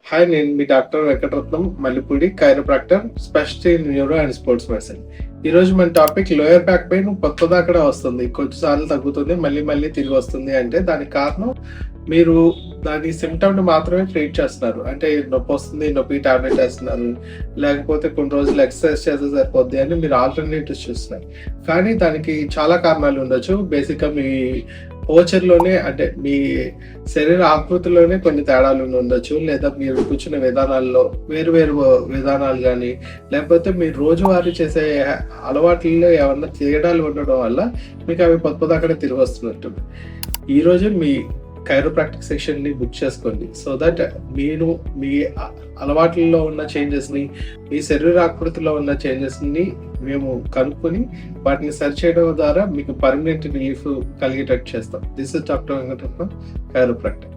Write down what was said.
Hi, నేను మీ doctor Venkataratnam Mallipudi, chiropractor, specialist in neuro and sports medicine. ఈ రోజు మన టాపిక్ లోయర్ బ్యాక్ పెయిన్ కొత్తదాకా వస్తుంది, కొన్నిసార్లు తగ్గుతుంది, మళ్ళీ మళ్ళీ తిరిగి వస్తుంది. అంటే దానికి కారణం మీరు దాని సిమ్టమ్ని మాత్రమే ట్రీట్ చేస్తున్నారు. అంటే నొప్పి వస్తుంది, నొప్పి టాబ్లెట్ వేస్తున్నారు, లేకపోతే కొన్ని రోజులు ఎక్సర్సైజ్ చేస్తే సరిపోద్ది అని మీరు ఆల్టర్నేటివ్స్ చూస్తున్నారు. కానీ దానికి చాలా కారణాలు ఉండొచ్చు. బేసిక్గా మీ పోచర్లోనే, అంటే మీ శరీర ఆకృతిలోనే కొన్ని తేడాలు ఉండొచ్చు, లేదా మీరు కూర్చునే విధానాల్లో వేరు వేరు విధానాలు కానీ, లేకపోతే మీరు రోజువారీ చేసే అలవాట్లలో ఏమన్నా తేడాలు ఉండడం వల్ల మీకు అవి అక్కడే తిరిగి వస్తున్నట్టు. ఈరోజు మీ కైరోప్రాక్టిక్ సెక్షన్ని బుక్ చేసుకోండి, సో దట్ మీరు మీ అలవాట్లలో ఉన్న చేంజెస్ని, మీ శరీర ఆకృతిలో ఉన్న చేంజెస్ని మేము కనుక్కొని వాటిని సరి చేయడం ద్వారా మీకు పర్మనెంట్ రిలీఫ్ కలిగేటట్టు చేస్తాం. This is doctor Venkataratnam, chiropractor.